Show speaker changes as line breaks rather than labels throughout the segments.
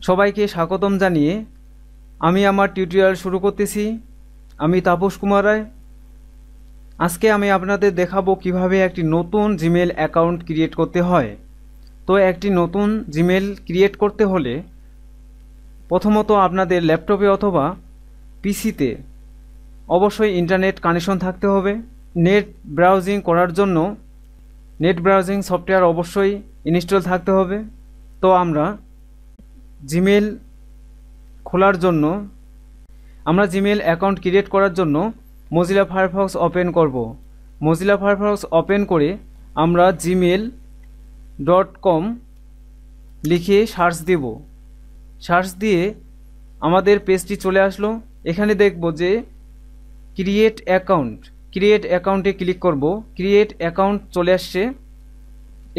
সবাইকে স্বাগতম জানিয়ে আমি আমার টিউটোরিয়াল শুরু করতেছি। আমি তাপস কুমার রায়। আজকে আমি আপনাদের দেখাবো কিভাবে একটি নতুন জিমেল অ্যাকাউন্ট ক্রিয়েট করতে হয়। তো একটি নতুন জিমেল ক্রিয়েট করতে হলে প্রথমত আপনাদের ল্যাপটপে অথবা পিসিতে অবশ্যই ইন্টারনেট কানেকশন থাকতে হবে। নেট ব্রাউজিং করার জন্য নেট ব্রাউজিং সফটওয়্যার অবশ্যই ইনস্টল থাকতে হবে। তো আমরা জিমেল খোলার জন্য আমরা জিমেল অ্যাকাউন্ট ক্রিয়েট করার জন্য মজিলা ফায়ারফক্স ওপেন করব। মজিলা ফায়ারফক্স ওপেন করে আমরা gmail.com লিখে সার্চ দেব। সার্চ দিয়ে আমাদের পেজটি চলে আসলো। এখানে দেখব যে ক্রিয়েট অ্যাকাউন্টে ক্লিক করব। ক্রিয়েট অ্যাকাউন্ট চলে আসছে।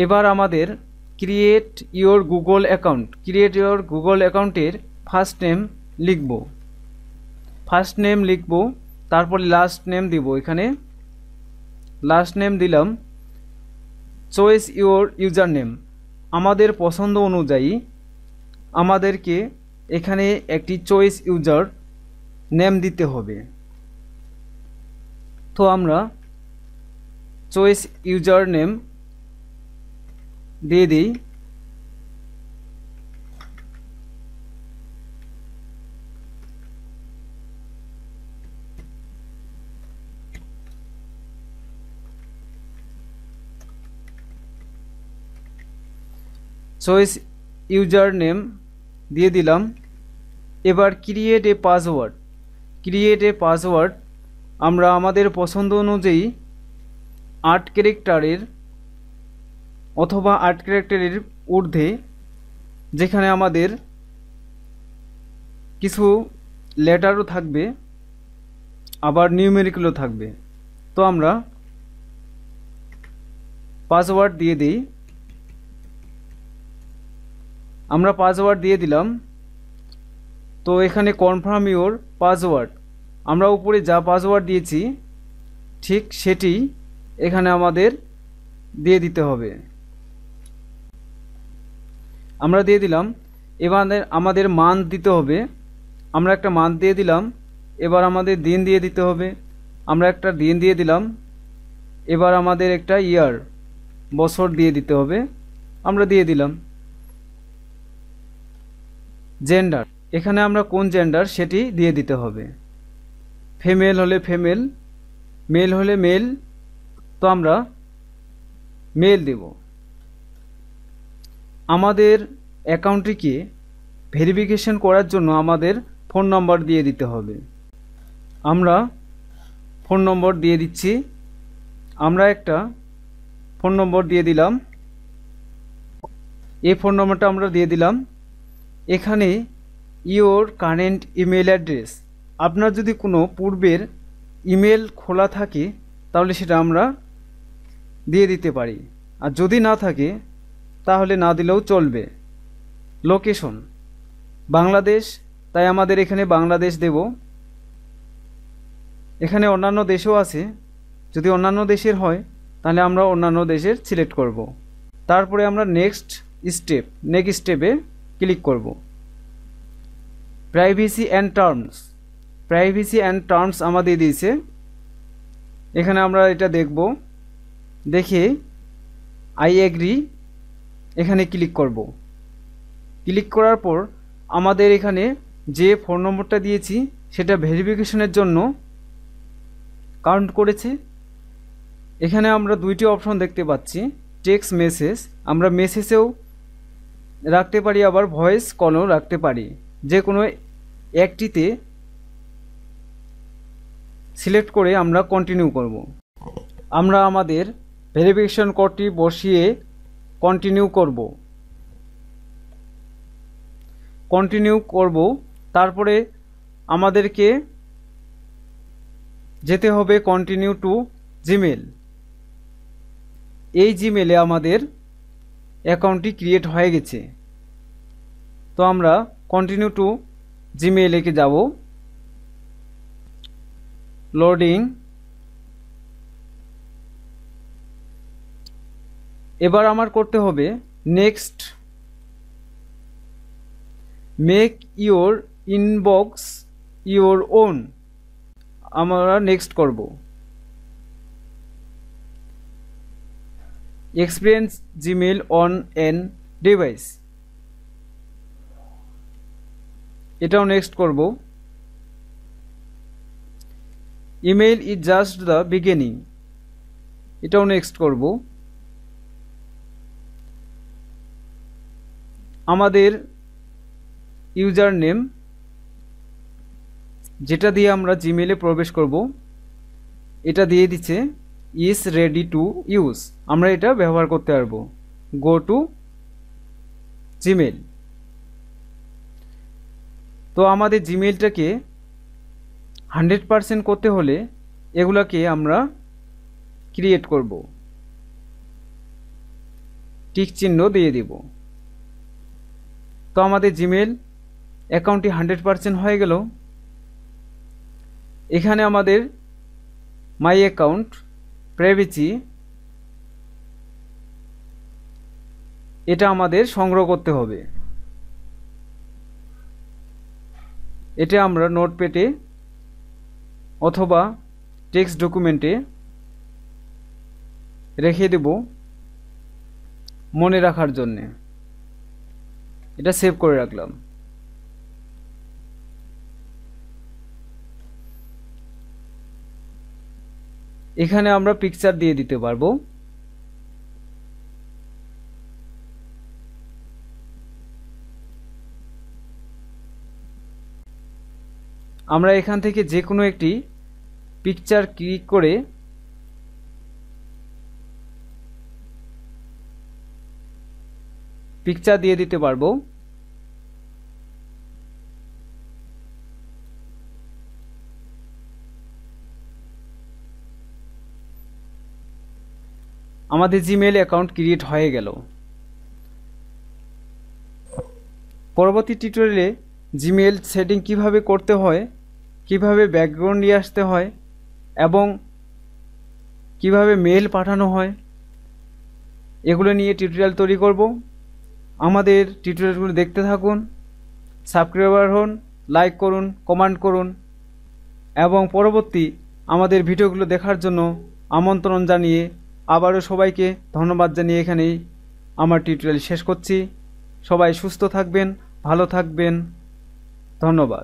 এবার আমাদের ক্রিয়েট ইওর গুগল অ্যাকাউন্টের ফার্স্ট নেম লিখব, তারপরে লাস্ট নেম দিব। এখানে লাস্ট নেম দিলাম। চয়েস ইওর ইউজার নেম, আমাদের পছন্দ অনুযায়ী আমাদেরকে এখানে একটি চয়েস ইউজার নেম দিতে হবে। তো আমরা চয়েস ইউজার নেম দিয়ে দিই। চয়েস ইউজার নেম দিয়ে দিলাম। এবার ক্রিয়েট এ পাসওয়ার্ড আমরা আমাদের পছন্দ অনুযায়ী 8 ক্যারেক্টারের অথবা 8 ক্যারেক্টারের ঊর্ধ্বে, যেখানে আমাদের কিছু লেটারও থাকবে আবার নিউমেরিক্যালও থাকবে। তো আমরা পাসওয়ার্ড দিয়ে দিই। আমরা পাসওয়ার্ড দিয়ে দিলাম। তো এখানে কনফার্ম ইওর পাসওয়ার্ড, আমরা উপরে যা পাসওয়ার্ড দিয়েছি ঠিক সেটি এখানে আমাদের দিয়ে দিতে হবে। আমরা দিয়ে দিলাম। এবার আমাদের মান্থ দিতে হবে। আমরা একটা মান্থ দিয়ে দিলাম। এবার আমাদের দিন দিয়ে দিতে হবে। আমরা একটা দিন দিয়ে দিলাম। এবার আমাদের একটা ইয়ার বছর দিয়ে দিতে হবে। আমরা দিয়ে দিলাম। জেন্ডার, এখানে আমরা কোন জেন্ডার সেটি দিয়ে দিতে হবে। ফিমেল হলে ফিমেল, মেল হলে মেল। তো আমরা মেল দেব। আমাদের অ্যাকাউন্টটিকে ভেরিফিকেশন করার জন্য আমাদের ফোন নম্বর দিয়ে দিতে হবে। আমরা ফোন নম্বর দিয়ে দিচ্ছি। আমরা একটা ফোন নম্বর দিয়ে দিলাম। এই ফোন নম্বরটা আমরা দিয়ে দিলাম। এখানে ইওর কারেন্ট ইমেল অ্যাড্রেস, আপনার যদি কোনো পূর্বের ইমেল খোলা থাকে তাহলে সেটা আমরা দিয়ে দিতে পারি, আর যদি না থাকে তাহলে না দিলেও চলবে। লোকেশন বাংলাদেশ, তাই আমাদের এখানে বাংলাদেশ দেব। এখানে অন্যান্য দেশও আছে, যদি অন্যান্য দেশের হয় তাহলে আমরা অন্যান্য দেশের সিলেক্ট করব। তারপরে আমরা নেক্সট স্টেপে ক্লিক করব। প্রাইভেসি অ্যান্ড টার্মস আমাদের দিয়েছে। এখানে আমরা এটা দেখব। দেখে আই এগ্রি এখানে ক্লিক করব। ক্লিক করার পর আমাদের এখানে যে ফোন নম্বরটা দিয়েছি সেটা ভেরিফিকেশনের জন্য কাউন্ট করেছে। এখানে আমরা দুইটি অপশন দেখতে পাচ্ছি, টেক্সট মেসেজ, আমরা মেসেজেও রাখতে পারি আবার ভয়েস কলও রাখতে পারি। যে কোনো একটিতে সিলেক্ট করে আমরা কন্টিনিউ করব। আমরা আমাদের ভেরিফিকেশন কোডটি বসিয়ে কন্টিনিউ করব। তারপরে আমাদেরকে যেতে হবে কন্টিনিউ টু জিমেল। এই জিমেলে আমাদের অ্যাকাউন্টটি ক্রিয়েট হয়ে গেছে। তো আমরা কন্টিনিউ টু জিমেইলে যাব। লোডিং। এবার আমার করতে হবে next. Make your inbox your own, আমরা নেক্সট করব। Experience Gmail on an device, এটাও নেক্সট করব। Email is just the beginning, এটাও নেক্সট করব। আমাদের ইউজার নেম যেটা দিয়ে আমরা জিমেলে প্রবেশ করব, এটা দিয়ে দিচ্ছে ইজ রেডি টু ইউজ, আমরা এটা ব্যবহার করতে পারবো। Go to Gmail. তো আমাদের জিমেলটাকে 100% করতে হলে এগুলাকে আমরা ক্রিয়েট করব, টিক চিহ্ন দিয়ে দিব। তো আমাদের জিমেল অ্যাকাউন্টটি 100% হয়ে গেল। এখানে আমাদের মাই অ্যাকাউন্ট, প্রাইভেসি, এটা আমাদের সংগ্রহ করতে হবে। এটা আমরা নোটপ্যাডে অথবা টেক্সট ডকুমেন্টে রেখে দেব মনে রাখার জন্যে। এটা সেভ করে রাখলাম। এখানে আমরা পিকচার দিয়ে দিতে পারবো। আমরা এখান থেকে যে কোনো একটি পিকচার ক্লিক করে পিকচার দিয়ে দিতে পারবো। আমাদের জিমেল অ্যাকাউন্ট ক্রিয়েট হয়ে গেল। পরবর্তী টিউটোরিয়ালে জিমেল সেটিং কিভাবে করতে হয়, কিভাবে ব্যাকগ্রাউন্ড নিয়ে আসতে হয় এবং কিভাবে মেল পাঠানো হয়, এগুলো নিয়ে টিউটোরিয়াল তৈরি করব। আমাদের টিউটোরিয়ালগুলো দেখতে থাকুন, সাবস্ক্রাইবার হন, লাইক করুন, কমেন্ট করুন এবং পরবর্তী আমাদের ভিডিওগুলো দেখার জন্য আমন্ত্রণ জানিয়ে আবারও সবাইকে ধন্যবাদ জানিয়ে এখানেই আমার টিউটোরিয়াল শেষ করছি। সবাই সুস্থ থাকবেন, ভালো থাকবেন, ধন্যবাদ।